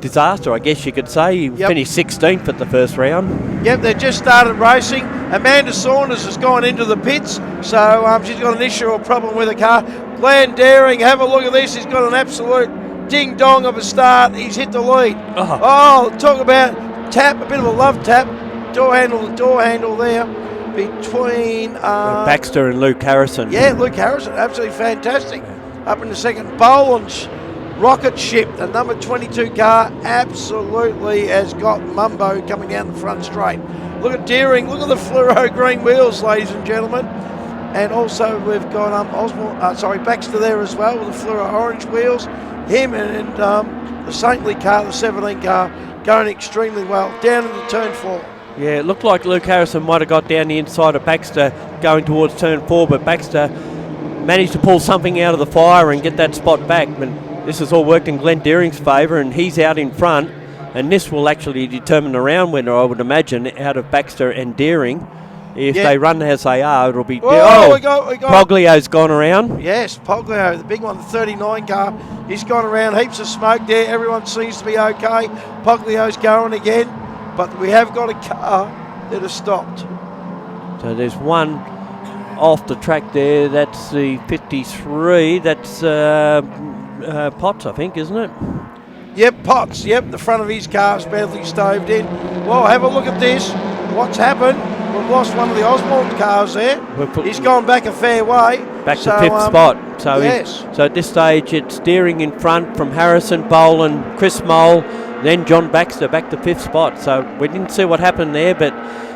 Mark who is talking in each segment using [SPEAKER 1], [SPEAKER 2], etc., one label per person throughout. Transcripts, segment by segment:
[SPEAKER 1] disaster, I guess you could say. He finished 16th at the first round.
[SPEAKER 2] Yep, they just started racing. Amanda Saunders has gone into the pits, so she's got an issue or problem with the car. Glenn Daring, have a look at this. He's got an absolute ding-dong of a start. He's hit the lead. Oh, talk about tap, a bit of a love tap. Door handle there between...
[SPEAKER 1] Baxter and Luke Harrison.
[SPEAKER 2] Yeah, Luke Harrison, absolutely fantastic. Up in the second. Boland's rocket ship, the number 22 car, absolutely has got Mumbo coming down the front straight. Look at Deering, look at the fluoro green wheels, ladies and gentlemen. And also we've got Baxter there as well with the fluoro orange wheels. Him and the Saintly car, the 17 car, going extremely well. Down into turn 4.
[SPEAKER 1] Yeah, it looked like Luke Harrison might have got down the inside of Baxter going towards turn 4, but Baxter managed to pull something out of the fire and get that spot back. But this has all worked in Glenn Deering's favour, and he's out in front, and this will actually determine the round winner, I would imagine, out of Baxter and Deering. If they run as they are, it'll be...
[SPEAKER 2] we got
[SPEAKER 1] Poglio's gone around.
[SPEAKER 2] Yes, Poglio, the big one, the 39 car. He's gone around, heaps of smoke there. Everyone seems to be okay. Poglio's going again, but we have got a car that has stopped.
[SPEAKER 1] So there's one off the track there. That's the 53. That's Potts, I think, isn't it?
[SPEAKER 2] Yep, Potts. Yep, the front of his car's badly stoved in. Well, have a look at this. What's happened? We've lost one of the Osborne cars there. He's gone back a fair way.
[SPEAKER 1] Back to 5th spot. So so at this stage, it's Deering in front from Harrison, Boland, Chris Mole, then John Baxter back to 5th spot. So we didn't see what happened there, but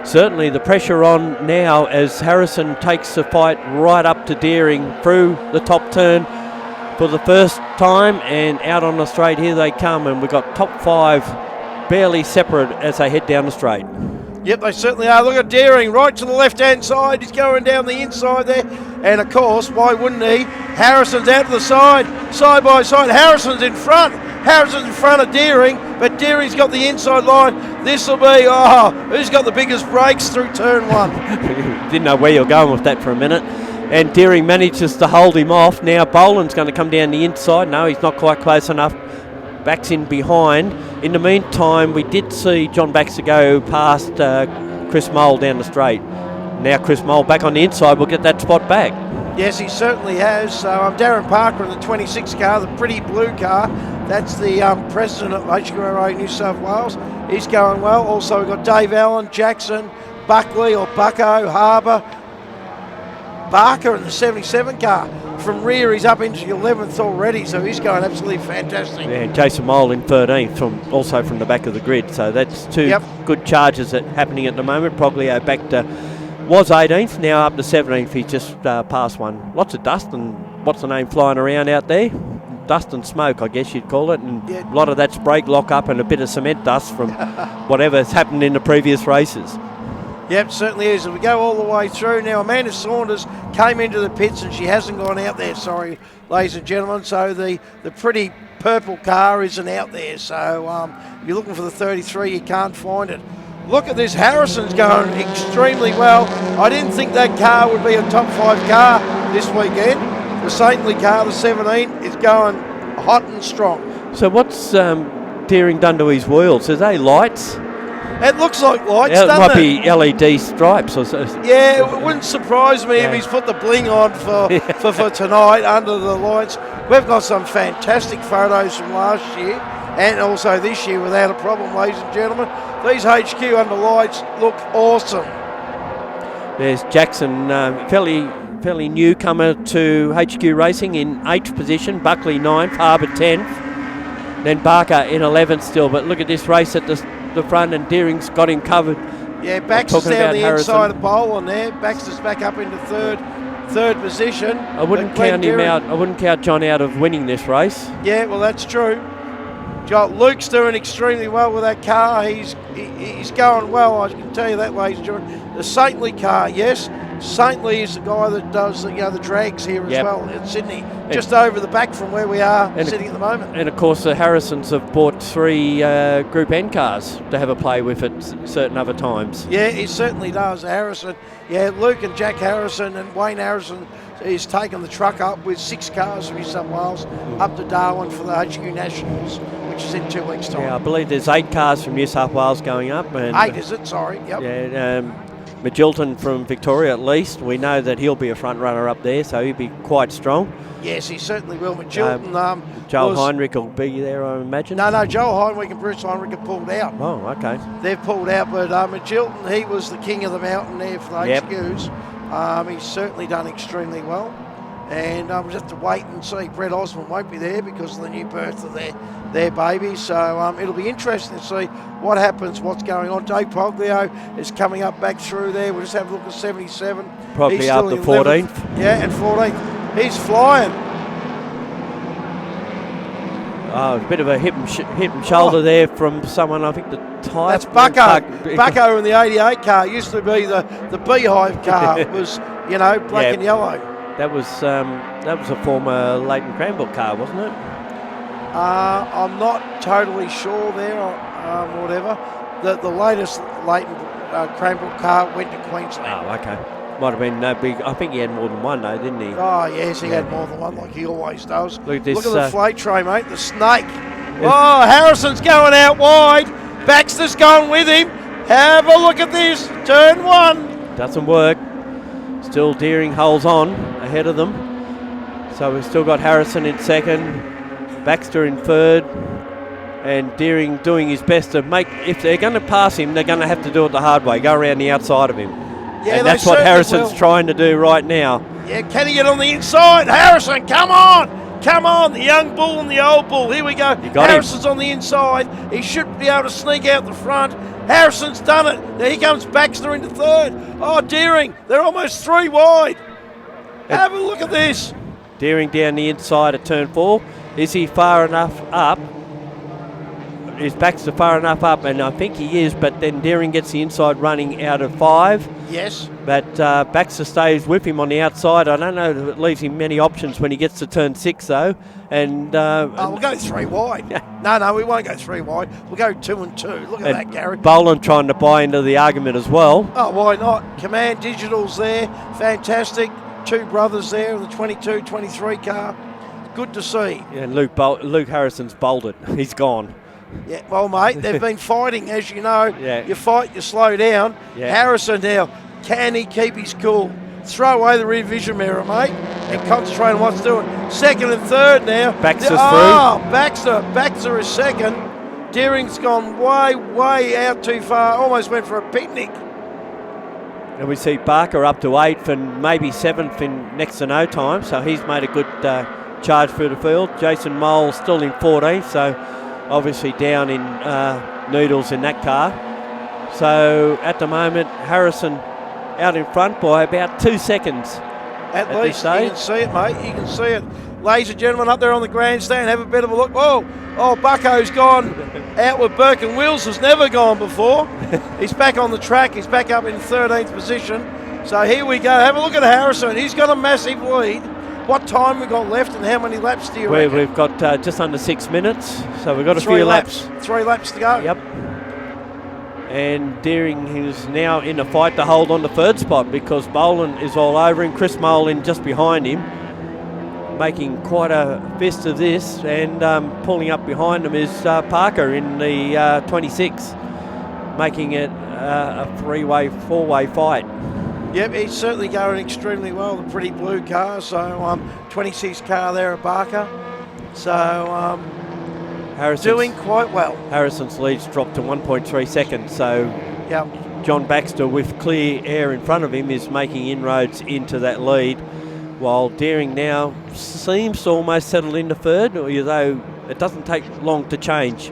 [SPEAKER 1] certainly the pressure on now as Harrison takes the fight right up to Deering through the top turn for the first time, and out on the straight here they come, and we've got top 5 barely separate as they head down the straight.
[SPEAKER 2] Yep, they certainly are. Look at Deering right to the left-hand side. He's going down the inside there. And, of course, why wouldn't he? Harrison's out to the side by side. Harrison's in front. Harrison's in front of Deering, but Deering's got the inside line. This will be, who's got the biggest brakes through turn 1?
[SPEAKER 1] Didn't know where you're going with that for a minute. And Deering manages to hold him off. Now Boland's going to come down the inside. No, he's not quite close enough. Backs in behind. In the meantime, we did see John Baxter go past Chris Mole down the straight. Now Chris Mole back on the inside will get that spot back.
[SPEAKER 2] Yes, he certainly has. So Darren Parker in the 26 car, the pretty blue car. That's the president of HQRA New South Wales. He's going well. Also we've got Dave Allen, Jackson, Buckley or Bucko, Harbour, Barker in the 77 car. From rear, he's up into the 11th already, so he's going absolutely fantastic.
[SPEAKER 1] Yeah, and Jason Mole in 13th, also from the back of the grid. So that's two good charges happening at the moment. Poglio back to, was 18th, now up to 17th. He's just passed one. Lots of dust and what's the name flying around out there? Dust and smoke, I guess you'd call it. And a lot of that's brake lock-up and a bit of cement dust from whatever's happened in the previous races.
[SPEAKER 2] Yep, certainly is. And we go all the way through. Now, Amanda Saunders came into the pits and she hasn't gone out there, sorry, ladies and gentlemen. So the pretty purple car isn't out there. So if you're looking for the 33, you can't find it. Look at this. Harrison's going extremely well. I didn't think that car would be a top 5 car this weekend. The Saintly car, the 17, is going hot and strong.
[SPEAKER 1] So what's Deering done to his wheels? Are they lights?
[SPEAKER 2] It looks like lights,
[SPEAKER 1] it
[SPEAKER 2] doesn't
[SPEAKER 1] might
[SPEAKER 2] it?
[SPEAKER 1] be LED stripes or so.
[SPEAKER 2] Yeah, it wouldn't surprise me if he's put the bling on for tonight under the lights. We've got some fantastic photos from last year and also this year without a problem, ladies and gentlemen. These HQ under lights look awesome.
[SPEAKER 1] There's Jackson, fairly newcomer to HQ Racing in 8th position, Buckley 9th, Harbour 10th, then Barker in 11th still. But look at this race at the front, and Deering's got him covered.
[SPEAKER 2] Yeah, Baxter's down the inside of Boland there. Baxter's back up into third position.
[SPEAKER 1] I wouldn't count him out. I wouldn't count John out of winning this race.
[SPEAKER 2] Yeah, well that's true. Luke's doing extremely well with that car. He's going well, I can tell you that, ladies and gentlemen. The Saintly car, yes. Saintly is the guy that does the drags here as well in Sydney, just over the back from where we are sitting at the moment. And
[SPEAKER 1] of course the Harrisons have bought 3 Group N cars to have a play with at certain other times.
[SPEAKER 2] Yeah, he certainly does, Harrison. Yeah, Luke and Jack Harrison and Wayne Harrison is taking the truck up with 6 cars from New South Wales up to Darwin for the HQ Nationals, which is in 2 weeks' time.
[SPEAKER 1] Yeah, I believe there's 8 cars from New South Wales going up. And
[SPEAKER 2] 8, is it? Sorry. Yep.
[SPEAKER 1] Yeah, Magilton from Victoria at least. We know that he'll be a front runner up there, so he'll be quite strong.
[SPEAKER 2] Yes, he certainly will. Magilton.
[SPEAKER 1] Joel Heinrich will be there, I imagine.
[SPEAKER 2] No, Joel Heinrich and Bruce Heinrich have pulled out.
[SPEAKER 1] Oh, okay.
[SPEAKER 2] They've pulled out, but Magilton, he was the king of the mountain there for the HQs. He's certainly done extremely well. And we'll just have to wait and see. Brett Osmond won't be there because of the new birth of their baby. So it'll be interesting to see what happens, what's going on. Dave Poglio is coming up back through there. We'll just have a look at 77.
[SPEAKER 1] Probably up to 14th.
[SPEAKER 2] Yeah, and 14th. He's flying.
[SPEAKER 1] Oh, a bit of a hip and shoulder there from someone, I think the type.
[SPEAKER 2] That's Bucko. Bucko in the 88 car. Used to be the Beehive car. It was, black and yellow.
[SPEAKER 1] That was a former Leighton Cranbrook car, wasn't it?
[SPEAKER 2] I'm not totally sure there, or whatever. The latest Leighton Cranbrook car went to Queensland.
[SPEAKER 1] Oh, okay. Might have been big. I think he had more than one, though, didn't he?
[SPEAKER 2] Oh, yes, he had more than one, like he always does.
[SPEAKER 1] Look at this.
[SPEAKER 2] Look at the float tray, mate. The snake. Oh, Harrison's going out wide. Baxter's going with him. Have a look at this. Turn 1.
[SPEAKER 1] Doesn't work. Still Deering holds on ahead of them. So we've still got Harrison in second, Baxter in third, and Deering doing his best to make, if they're going to pass him, they're going to have to do it the hard way, go around the outside of him.
[SPEAKER 2] Yeah,
[SPEAKER 1] and that's what Harrison's trying to do right now.
[SPEAKER 2] Yeah, can he get on the inside? Harrison, come on! Come on, the young bull and the old bull. Here we go. Harrison's on the inside. He should be able to sneak out the front. Harrison's done it. Now here comes Baxter into third. Oh, Deering, they're almost 3 wide. Have a look at this.
[SPEAKER 1] Deering down the inside at turn 4. Is he far enough up? Is Baxter far enough up? And I think he is, but then Deering gets the inside running out of 5.
[SPEAKER 2] Yes.
[SPEAKER 1] But Baxter stays with him on the outside. I don't know if it leaves him many options when he gets to turn 6, though. And
[SPEAKER 2] we'll go 3 wide. No, we won't go 3 wide. We'll go 2 and 2. Look at that, Gary.
[SPEAKER 1] Boland trying to buy into the argument as well.
[SPEAKER 2] Oh, why not? Command Digital's there. Fantastic. 2 brothers there in the 22-23 car. Good to see.
[SPEAKER 1] Yeah, and Luke Harrison's bolted. He's gone.
[SPEAKER 2] Yeah, well, mate, they've been fighting, as you know.
[SPEAKER 1] Yeah.
[SPEAKER 2] You fight, you slow down.
[SPEAKER 1] Yeah.
[SPEAKER 2] Harrison now, can he keep his cool? Throw away the rear vision mirror, mate, and concentrate on what's doing. Second and third now.
[SPEAKER 1] Baxter's through.
[SPEAKER 2] Baxter is second. Deering's gone way out too far. Almost went for a picnic.
[SPEAKER 1] And we see Barker up to 8th and maybe 7th in next to no time. So he's made a good charge through the field. Jason Mole still in 14th. So obviously down in noodles in that car. So at the moment, Harrison out in front by about 2 seconds.
[SPEAKER 2] At least you can see it, mate. You can see it. Ladies and gentlemen, up there on the grandstand, have a bit of a look. Whoa! Oh, Bucko's gone out with Burke and Wills has never gone before. He's back on the track. He's back up in 13th position. So here we go. Have a look at Harrison. He's got a massive lead. What time we got left and how many laps do you reckon?
[SPEAKER 1] We've got just under 6 minutes, so we've got a few laps.
[SPEAKER 2] 3 laps to go.
[SPEAKER 1] Yep. And Deering is now in a fight to hold on the 3rd spot because Boland is all over him. Chris Molan just behind him, making quite a fist of this, and pulling up behind him is Parker in the 26, making it a 3-way, 4-way fight.
[SPEAKER 2] Yep, he's certainly going extremely well, the pretty blue car. So 26 car there at Barker. So doing quite well.
[SPEAKER 1] Harrison's lead's dropped to 1.3 seconds. So
[SPEAKER 2] yep.
[SPEAKER 1] John Baxter, with clear air in front of him, is making inroads into that lead, while Deering now seems to almost settle into 3rd, although it doesn't take long to change.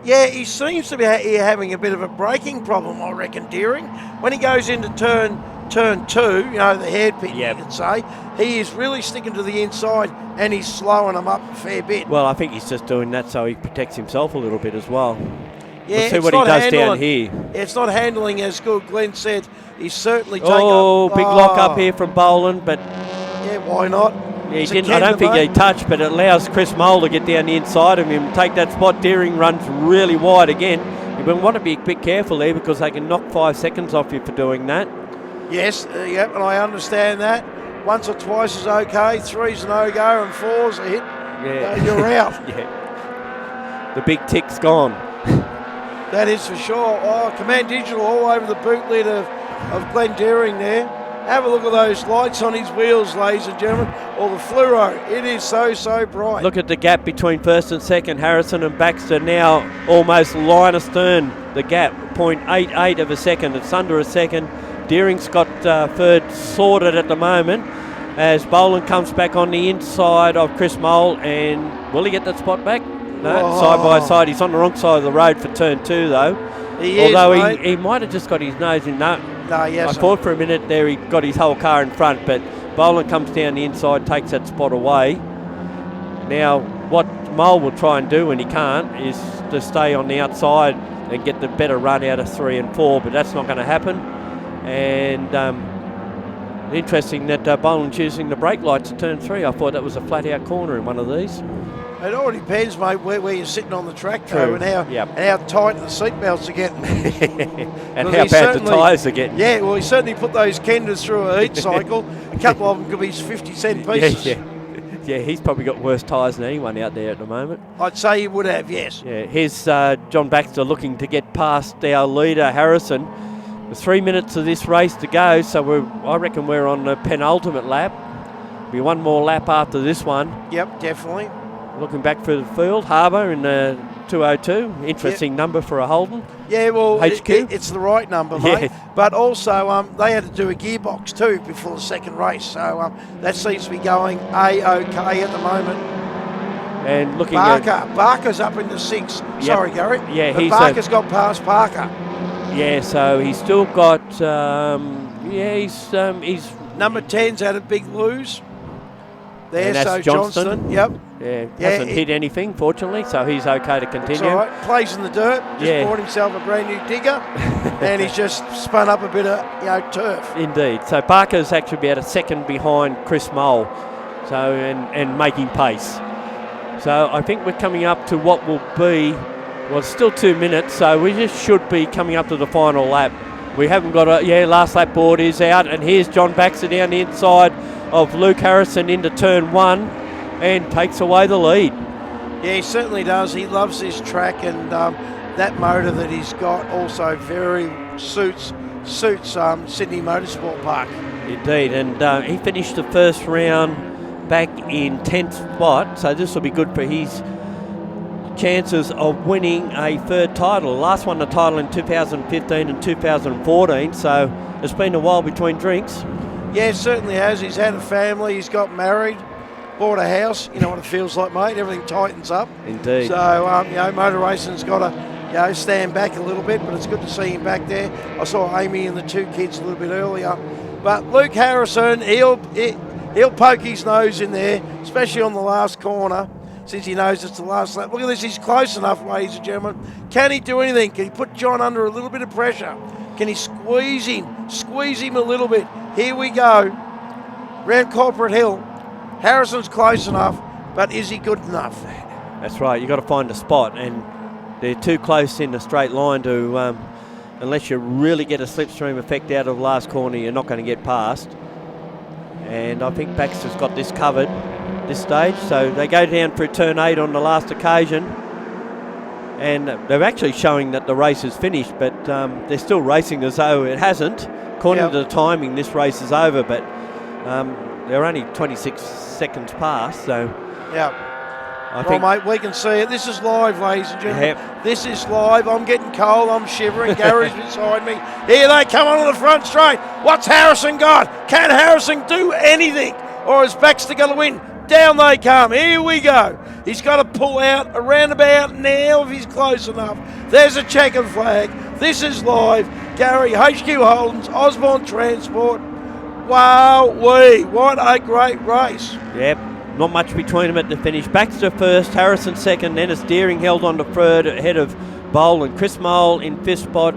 [SPEAKER 2] Yeah, he seems to be having a bit of a braking problem, I reckon, Deering. When he goes into turn 2, the hairpin, you could say, he is really sticking to the inside and he's slowing them up a fair bit.
[SPEAKER 1] Well, I think he's just doing that so he protects himself a little bit as well.
[SPEAKER 2] Yeah,
[SPEAKER 1] we'll see what he does down here.
[SPEAKER 2] It's not handling as good. Glenn said he's certainly taking
[SPEAKER 1] big lock up here from Boland, but
[SPEAKER 2] yeah, why not?
[SPEAKER 1] Yeah, he didn't. I don't think he touched, but it allows Chris Mole to get down the inside of him, take that spot. Deering runs really wide again. You want to be a bit careful there because they can knock 5 seconds off you for doing that.
[SPEAKER 2] Yes, and I understand that. Once or twice is okay, 3's a no-go and 4's a hit.
[SPEAKER 1] Yeah.
[SPEAKER 2] You're out.
[SPEAKER 1] Yeah. the big tick's gone.
[SPEAKER 2] That is for sure. Oh, Command Digital all over the boot lid of Glenn Deering there. Have a look at those lights on his wheels, ladies and gentlemen, or the fluoro. It is so bright.
[SPEAKER 1] Look at the gap between first and second. Harrison and Baxter now almost line astern. The gap, 0.88 of a second. It's under a second. Deering's got third sorted at the moment as Boland comes back on the inside of Chris Mole. And will he get that spot back? No, side by side. He's on the wrong side of the road for turn 2, though. Although he might have just got his nose in. No,
[SPEAKER 2] yes.
[SPEAKER 1] I thought for a minute there he got his whole car in front, but Boland comes down the inside, takes that spot away. Now, what Mole will try and do when he can't is to stay on the outside and get the better run out of 3 and 4, but that's not going to happen. And interesting that Boland's using the brake lights at turn 3. I thought that was a flat-out corner in one of these.
[SPEAKER 2] It all depends, mate, where you're sitting on the track, though, and how tight the seatbelts are getting.
[SPEAKER 1] And how bad the tyres are getting.
[SPEAKER 2] Yeah, well, he certainly put those Kenders through a heat cycle. A couple of them could be 50-cent pieces.
[SPEAKER 1] Yeah, he's probably got worse tyres than anyone out there at the moment.
[SPEAKER 2] I'd say he would have, yes.
[SPEAKER 1] Yeah, here's John Baxter looking to get past our leader, Harrison. There's 3 minutes of this race to go, so I reckon we're on the penultimate lap. Be one more lap after this one.
[SPEAKER 2] Yep, definitely.
[SPEAKER 1] Looking back through the field, Harbour in 202. Interesting number for a Holden.
[SPEAKER 2] Yeah, well,
[SPEAKER 1] HQ.
[SPEAKER 2] It's the right number, mate. But also, they had to do a gearbox too before the second race, so that seems to be going A-OK at the moment.
[SPEAKER 1] And looking
[SPEAKER 2] Barker's up into 6. Yep. Sorry, Gary.
[SPEAKER 1] Yeah,
[SPEAKER 2] but Barker's got past Parker.
[SPEAKER 1] Yeah, so he's still got. He's
[SPEAKER 2] number 10's had a big lose. There,
[SPEAKER 1] and that's
[SPEAKER 2] so
[SPEAKER 1] Johnston.
[SPEAKER 2] Yep.
[SPEAKER 1] Yeah, hasn't hit anything, fortunately, so he's okay to continue.
[SPEAKER 2] It's all right. Plays in the dirt. Just bought himself a brand new digger, and he's just spun up a bit of turf.
[SPEAKER 1] Indeed. So Barker's actually about a second behind Chris Mole, so and making pace. So I think we're coming up to what will be, well, it's still 2 minutes, so we just should be coming up to the final lap. We haven't got last lap board is out, and here's John Baxter down the inside of Luke Harrison into turn 1 and takes away the lead.
[SPEAKER 2] Yeah, he certainly does. He loves this track, and that motor that he's got also very suits Sydney Motorsport Park.
[SPEAKER 1] Indeed, and he finished the first round back in 10th spot, so this will be good for his chances of winning a third title. Last won the title in 2015 and 2014, so it's been a while between drinks.
[SPEAKER 2] Yeah, it certainly has. He's had a family, he's got married, bought a house. You know what it feels like, mate. Everything tightens up.
[SPEAKER 1] Indeed.
[SPEAKER 2] So, motor racing's got to, stand back a little bit, but it's good to see him back there. I saw Amy and the 2 kids a little bit earlier. But Luke Harrison, he'll poke his nose in there, especially on the last corner, since he knows it's the last lap. Look at this, he's close enough, ladies and gentlemen. Can he do anything? Can he put John under a little bit of pressure? Can he squeeze him a little bit? Here we go, round Corporate Hill. Harrison's close enough, but is he good enough?
[SPEAKER 1] That's right, you've got to find a spot, and they're too close in a straight line to, unless you really get a slipstream effect out of the last corner, you're not going to get past. And I think Baxter's got this covered this stage, so they go down through turn 8 on the last occasion, and they're actually showing that the race is finished, but they're still racing as though it hasn't. According to the timing, this race is over, but they're only 26 seconds past, so I think,
[SPEAKER 2] mate, we can see it. This is live, ladies and gentlemen.
[SPEAKER 1] Yep.
[SPEAKER 2] This is live. I'm getting cold. I'm shivering. Gary's beside me. Here they come on the front straight. What's Harrison got? Can Harrison do anything? Or is Baxter going to win? Down they come. Here we go. He's got to pull out around about now if he's close enough. There's a checkered flag. This is live. Gary, HQ Holdens, Osborne Transport. Wow-wee. What a great race.
[SPEAKER 1] Yep. Not much between them at the finish. Baxter first, Harrison second, then it's Deering held on to third ahead of Bowl and Chris Mole in 5th spot.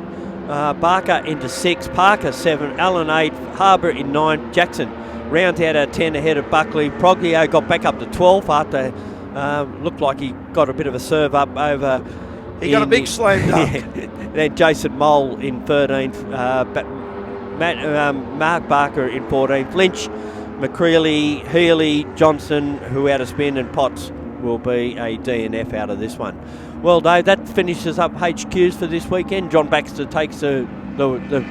[SPEAKER 1] Barker into 6, Parker 7, Allen 8, Harbour in 9, Jackson round out at 10 ahead of Buckley. Proglio got back up to 12 after looked like he got a bit of a serve up over.
[SPEAKER 2] He got a big slam dunk.
[SPEAKER 1] Then Jason Mole in 13th, Mark Barker in 14th, Lynch, McCreely, Healy, Johnson, who out of spin, and Potts will be a DNF out of this one. Well, Dave, that finishes up HQs for this weekend. John Baxter takes the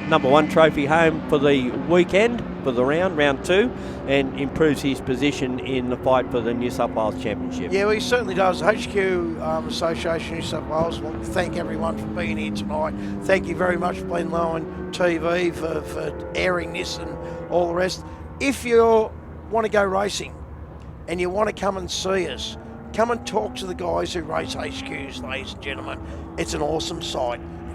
[SPEAKER 1] number 1 trophy home for the weekend, for the round 2, and improves his position in the fight for the New South Wales Championship.
[SPEAKER 2] Yeah, well, he certainly does. HQ Association New South Wales, well, thank everyone for being here tonight. Thank you very much, Glenlowen TV, for airing this and all the rest. If you want to go racing and you want to come and see us, come and talk to the guys who race HQs, ladies and gentlemen. It's an awesome sight.